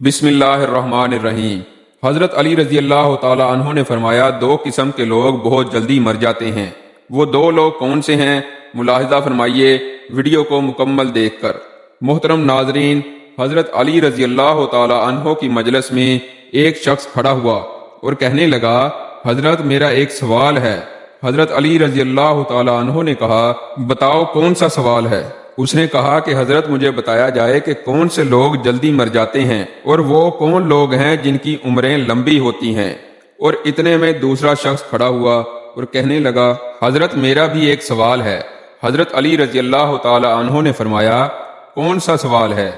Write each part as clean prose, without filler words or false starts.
بسم اللہ الرحمن الرحیم۔ حضرت علی رضی اللہ تعالی عنہ نے فرمایا، دو قسم کے لوگ بہت جلدی مر جاتے ہیں۔ وہ دو لوگ کون سے ہیں؟ ملاحظہ فرمائیے ویڈیو کو مکمل دیکھ کر۔ محترم ناظرین، حضرت علی رضی اللہ تعالی عنہ کی مجلس میں ایک شخص کھڑا ہوا اور کہنے لگا، حضرت میرا ایک سوال ہے۔ حضرت علی رضی اللہ تعالی عنہ نے کہا، بتاؤ کون سا سوال ہے؟ اس نے کہا کہ حضرت مجھے بتایا جائے کہ کون سے لوگ جلدی مر جاتے ہیں اور وہ کون لوگ ہیں جن کی عمریں لمبی ہوتی ہیں۔ اور اتنے میں دوسرا شخص کھڑا ہوا اور کہنے لگا، حضرت میرا بھی ایک سوال ہے۔ حضرت علی رضی اللہ تعالی عنہ نے فرمایا، کون سا سوال ہے؟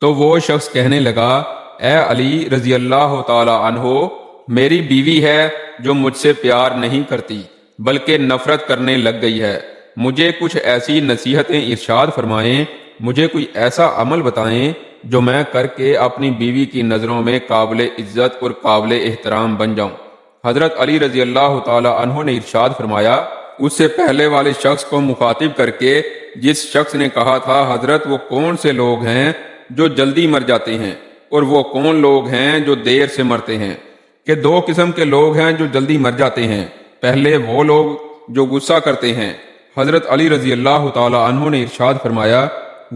تو وہ شخص کہنے لگا، اے علی رضی اللہ تعالی عنہ، میری بیوی ہے جو مجھ سے پیار نہیں کرتی بلکہ نفرت کرنے لگ گئی ہے۔ مجھے کچھ ایسی نصیحتیں ارشاد فرمائیں، مجھے کوئی ایسا عمل بتائیں جو میں کر کے اپنی بیوی کی نظروں میں قابل عزت اور قابل احترام بن جاؤں۔ حضرت علی رضی اللہ تعالی عنہ نے ارشاد فرمایا، اس سے پہلے والے شخص کو مخاطب کر کے جس شخص نے کہا تھا، حضرت وہ کون سے لوگ ہیں جو جلدی مر جاتے ہیں اور وہ کون لوگ ہیں جو دیر سے مرتے ہیں، کہ دو قسم کے لوگ ہیں جو جلدی مر جاتے ہیں۔ پہلے وہ لوگ جو غصہ کرتے ہیں۔ حضرت علی رضی اللہ تعالی عنہ نے ارشاد فرمایا،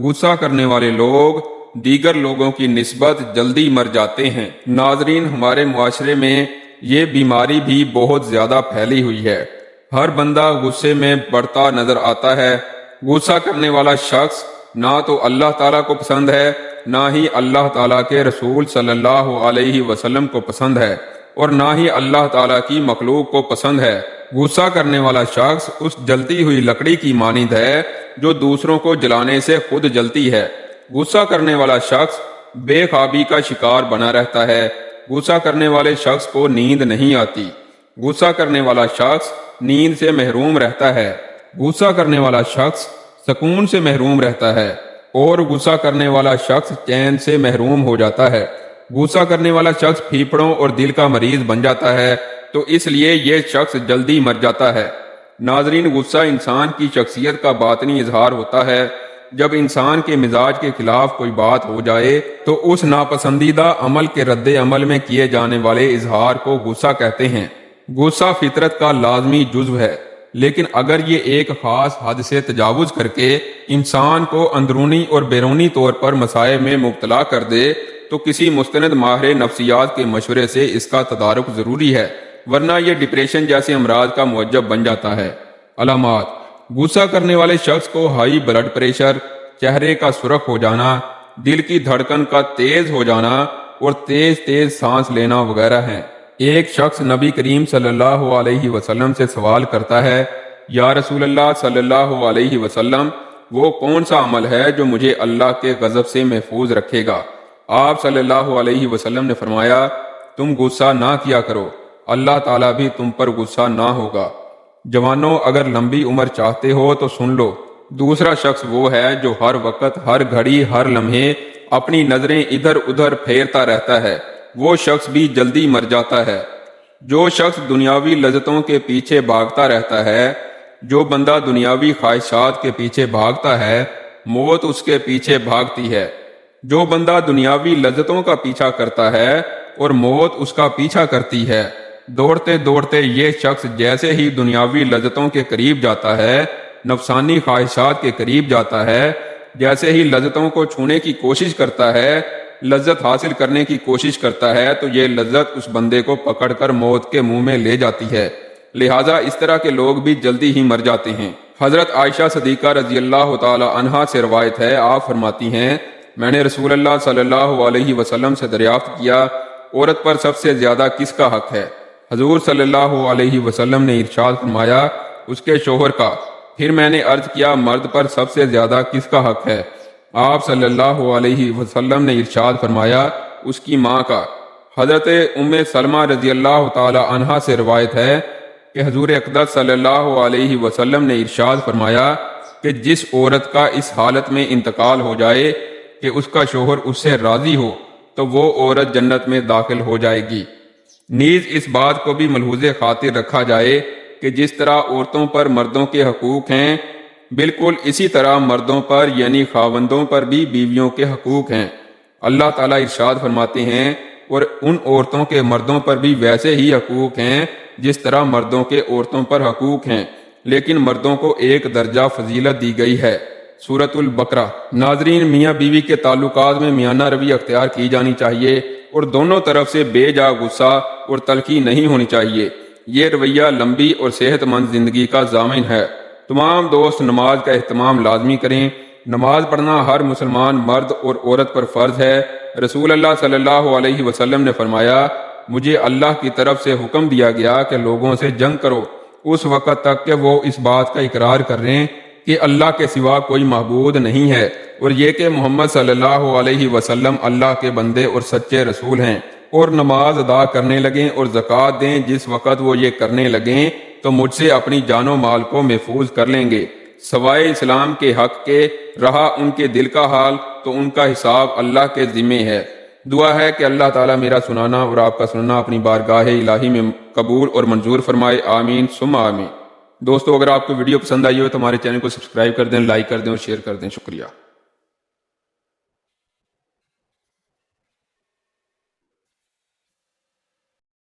غصہ کرنے والے لوگ دیگر لوگوں کی نسبت جلدی مر جاتے ہیں۔ ناظرین، ہمارے معاشرے میں یہ بیماری بھی بہت زیادہ پھیلی ہوئی ہے۔ ہر بندہ غصے میں پڑتا نظر آتا ہے۔ غصہ کرنے والا شخص نہ تو اللہ تعالیٰ کو پسند ہے، نہ ہی اللہ تعالیٰ کے رسول صلی اللہ علیہ وسلم کو پسند ہے، اور نہ ہی اللہ تعالیٰ کی مخلوق کو پسند ہے۔ غصہ کرنے والا شخص اس جلتی ہوئی لکڑی کی مانند ہے جو دوسروں کو جلانے سے خود جلتی ہے۔ غصہ کرنے والا شخص بے خوابی کا شکار بنا رہتا ہے۔ غصہ کرنے والے شخص کو نیند نہیں آتی۔ غصہ کرنے والا شخص نیند سے محروم رہتا ہے۔ غصہ کرنے والا شخص سکون سے محروم رہتا ہے، اور غصہ کرنے والا شخص چین سے محروم ہو جاتا ہے۔ غصہ کرنے والا شخص پھیپھڑوں اور دل کا مریض بن جاتا ہے، تو اس لیے یہ شخص جلدی مر جاتا ہے۔ ناظرین، غصہ انسان کی شخصیت کا باطنی اظہار ہوتا ہے۔ جب انسان کے مزاج کے خلاف کوئی بات ہو جائے تو اس ناپسندیدہ عمل کے رد عمل میں کیے جانے والے اظہار کو غصہ کہتے ہیں۔ غصہ فطرت کا لازمی جزو ہے، لیکن اگر یہ ایک خاص حد سے تجاوز کر کے انسان کو اندرونی اور بیرونی طور پر مسائل میں مبتلا کر دے تو کسی مستند ماہر نفسیات کے مشورے سے اس کا تدارک ضروری ہے، ورنہ یہ ڈپریشن جیسے امراض کا موجب بن جاتا ہے۔ علامات: غصہ کرنے والے شخص کو ہائی بلڈ پریشر، چہرے کا سرخ ہو جانا، دل کی دھڑکن کا تیز ہو جانا اور تیز تیز سانس لینا وغیرہ ہیں۔ ایک شخص نبی کریم صلی اللہ علیہ وسلم سے سوال کرتا ہے، یا رسول اللہ صلی اللہ علیہ وسلم، وہ کون سا عمل ہے جو مجھے اللہ کے غضب سے محفوظ رکھے گا؟ آپ صلی اللہ علیہ وسلم نے فرمایا، تم غصہ نہ کیا کرو، اللہ تعالیٰ بھی تم پر غصہ نہ ہوگا۔ جوانوں، اگر لمبی عمر چاہتے ہو تو سن لو، دوسرا شخص وہ ہے جو ہر وقت، ہر گھڑی، ہر لمحے اپنی نظریں ادھر ادھر پھیرتا رہتا ہے، وہ شخص بھی جلدی مر جاتا ہے۔ جو شخص دنیاوی لذتوں کے پیچھے بھاگتا رہتا ہے، جو بندہ دنیاوی خواہشات کے پیچھے بھاگتا ہے، موت اس کے پیچھے بھاگتی ہے۔ جو بندہ دنیاوی لذتوں کا پیچھا کرتا ہے اور موت اس کا پیچھا کرتی ہے، دوڑتے دوڑتے یہ شخص جیسے ہی دنیاوی لذتوں کے قریب جاتا ہے، نفسانی خواہشات کے قریب جاتا ہے، جیسے ہی لذتوں کو چھونے کی کوشش کرتا ہے، لذت حاصل کرنے کی کوشش کرتا ہے، تو یہ لذت اس بندے کو پکڑ کر موت کے منہ میں لے جاتی ہے۔ لہٰذا اس طرح کے لوگ بھی جلدی ہی مر جاتے ہیں۔ حضرت عائشہ صدیقہ رضی اللہ تعالی عنہا سے روایت ہے، آپ فرماتی ہیں، میں نے رسول اللہ صلی اللہ علیہ وسلم سے دریافت کیا، عورت پر سب سے زیادہ کس کا حق ہے؟ حضور صلی اللہ علیہ وسلم نے ارشاد فرمایا، اس کے شوہر کا۔ پھر میں نے عرض کیا، مرد پر سب سے زیادہ کس کا حق ہے؟ آپ صلی اللہ علیہ وسلم نے ارشاد فرمایا، اس کی ماں کا۔ حضرت ام سلمہ رضی اللہ تعالی عنہا سے روایت ہے کہ حضور اقدس صلی اللہ علیہ وسلم نے ارشاد فرمایا کہ جس عورت کا اس حالت میں انتقال ہو جائے کہ اس کا شوہر اس سے راضی ہو تو وہ عورت جنت میں داخل ہو جائے گی۔ نیز اس بات کو بھی ملحوظ خاطر رکھا جائے کہ جس طرح عورتوں پر مردوں کے حقوق ہیں، بالکل اسی طرح مردوں پر یعنی خاوندوں پر بھی بیویوں کے حقوق ہیں۔ اللہ تعالیٰ ارشاد فرماتے ہیں اور ان عورتوں کے مردوں پر بھی ویسے ہی حقوق ہیں جس طرح مردوں کے عورتوں پر حقوق ہیں، لیکن مردوں کو ایک درجہ فضیلت دی گئی ہے۔ سورۃ البقرہ۔ ناظرین، میاں بیوی کے تعلقات میں میانہ روی اختیار کی جانی چاہیے اور دونوں طرف سے بے جا غصہ اور تلخی نہیں ہونی چاہیے۔ یہ رویہ لمبی اور صحت مند زندگی کا ضامن ہے۔ تمام دوست نماز کا اہتمام لازمی کریں۔ نماز پڑھنا ہر مسلمان مرد اور عورت پر فرض ہے۔ رسول اللہ صلی اللہ علیہ وسلم نے فرمایا، مجھے اللہ کی طرف سے حکم دیا گیا کہ لوگوں سے جنگ کرو اس وقت تک کہ وہ اس بات کا اقرار کر لیں کہ اللہ کے سوا کوئی معبود نہیں ہے، اور یہ کہ محمد صلی اللہ علیہ وسلم اللہ کے بندے اور سچے رسول ہیں، اور نماز ادا کرنے لگیں اور زکوٰۃ دیں۔ جس وقت وہ یہ کرنے لگیں تو مجھ سے اپنی جان و مال کو محفوظ کر لیں گے، سوائے اسلام کے حق کے رہا ان کے دل کا حال تو ان کا حساب اللہ کے ذمے ہے۔ دعا ہے کہ اللہ تعالیٰ میرا سنانا اور آپ کا سننا اپنی بارگاہ الہی میں قبول اور منظور فرمائے، آمین ثم آمین۔ دوستو، اگر آپ کو ویڈیو پسند آئی ہو تو ہمارے چینل کو سبسکرائب کر دیں، لائک کر دیں اور شیئر کر دیں۔ شکریہ۔